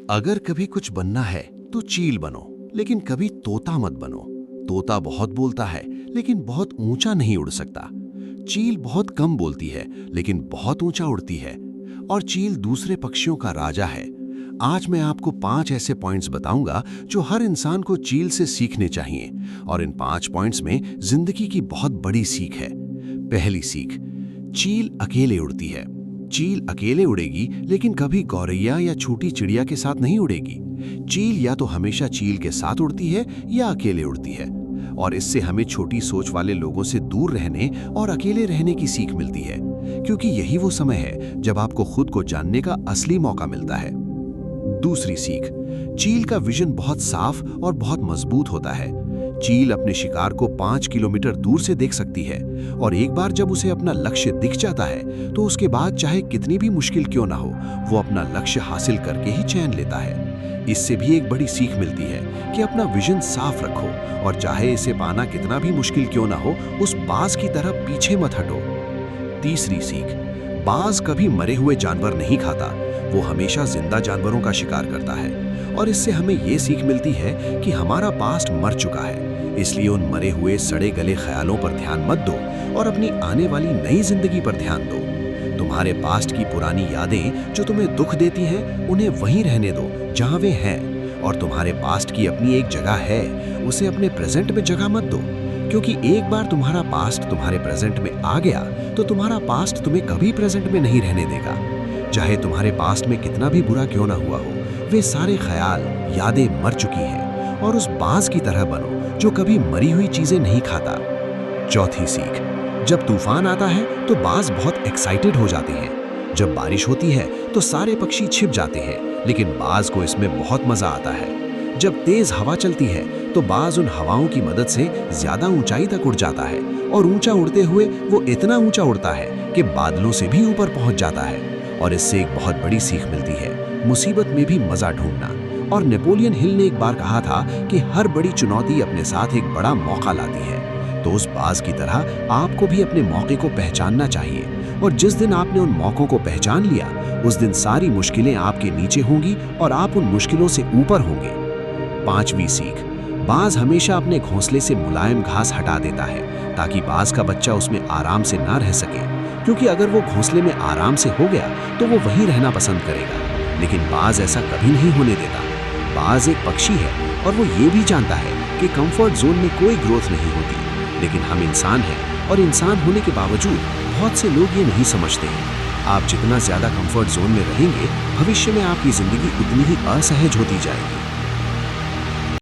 अगर कभी कुछ बनना है तो चील बनो, लेकिन कभी तोता मत बनो। तोता बहुत बोलता है लेकिन बहुत ऊंचा नहीं उड़ सकता। चील बहुत कम बोलती है लेकिन बहुत ऊंचा उड़ती है। और चील दूसरे पक्षियों का राजा है। आज मैं आपको 5 ऐसे पॉइंट्स बताऊंगा जो हर इंसान को चील से सीखने चाहिए। और इन 5 पॉइंट्स में जिंदगी की बहुत बड़ी सीख है। पहली सीख, चील अकेले उड़ती है। चील अकेले उड़ेगी लेकिन कभी गौरैया या छोटी चिड़िया के साथ नहीं उड़ेगी। चील या तो हमेशा चील के साथ उड़ती है या अकेले उड़ती है। और इससे हमें छोटी सोच वाले लोगों से दूर रहने और अकेले रहने की सीख मिलती है, क्योंकि यही वो समय है जब आपको खुद को जानने का असली मौका मिलता है। दूसरी सीख, चील का विजन बहुत साफ और बहुत मजबूत होता है। चील अपने शिकार को 5 किलोमीटर दूर से देख सकती है और एक बार जब उसे अपना लक्ष्य दिख जाता है तो उसके बाद चाहे कितनी भी मुश्किल क्यों ना हो, वो अपना लक्ष्य हासिल करके ही चैन लेता है। इससे भी एक बड़ी सीख मिलती है कि अपना विजन साफ रखो और चाहे इसे पाना कितना भी मुश्किल क्यों ना हो, उस बाज की तरह पीछे मत हटो। तीसरी सीख, बाज कभी मरे हुए जानवर नहीं खाता, वो हमेशा जिंदा जानवरों का शिकार करता है। और इससे हमें ये सीख मिलती है कि हमारा पास्ट मर चुका है, इसलिए उन मरे हुए सड़े गले ख्यालों पर ध्यान मत दो और अपनी आने वाली नई जिंदगी पर ध्यान दो। तुम्हारे पास्ट की पुरानी यादें जो तुम्हें दुख देती हैं, उन्हें वहीं रहने दो जहां वे हैं। और तुम्हारे पास्ट की अपनी एक जगह है, उसे अपने प्रेजेंट में जगह मत दो, क्योंकि एक बार तुम्हारा पास्ट तुम्हारे प्रेजेंट में आ गया तो तुम्हारा पास्ट तुम्हें कभी प्रेजेंट में नहीं रहने देगा। चाहे तुम्हारे पास्ट में कितना भी बुरा क्यों ना हुआ हो, वे सारे ख्याल यादें मर चुकी हैं। और उस बाज की तरह बनो जो कभी मरी हुई चीजें नहीं खाता। चौथी सीख, जब तूफान आता है तो बाज बहुत एक्साइटेड हो जाते हैं। जब बारिश होती है तो सारे पक्षी छिप जाते हैं, लेकिन बाज को इसमें बहुत मजा आता है। जब तेज हवा चलती है तो बाज उन हवाओं की मदद से ज्यादा ऊंचाई तक उड़ जाता है और ऊंचा उड़ते हुए वो इतना ऊंचा उड़ता है कि बादलों से भी ऊपर पहुंच जाता है। और इससे एक बहुत बड़ी सीख मिलती है, मुसीबत में भी मजा ढूंढना। और नेपोलियन हिल ने एक बार कहा था कि हर बड़ी चुनौती अपने साथ एक बड़ा मौका लाती है। तो उस बाज की तरह आपको भी अपने मौके को पहचानना चाहिए। और जिस दिन आपने उन मौकों को पहचान लिया, उस दिन सारी मुश्किलें आपके नीचे होंगी और आप उन मुश्किलों से ऊपर होंगे। पांचवी सीख, बाज हमेशा अपने घोंसले से मुलायम घास हटा देता है ताकि बाज का बच्चा उसमें आराम से ना रह सके, क्योंकि अगर वो घोंसले में आराम से हो गया तो वो वहीं रहना पसंद करेगा। लेकिन बाज ऐसा कभी नहीं होने देता। बाज एक पक्षी है और वो ये भी जानता है कि कंफर्ट जोन में कोई ग्रोथ नहीं होती। लेकिन हम इंसान हैं और इंसान होने के बावजूद बहुत से लोग ये नहीं समझते हैं। आप जितना ज्यादा कंफर्ट जोन में रहेंगे, भविष्य में आपकी जिंदगी उतनी ही असहज होती जाएगी।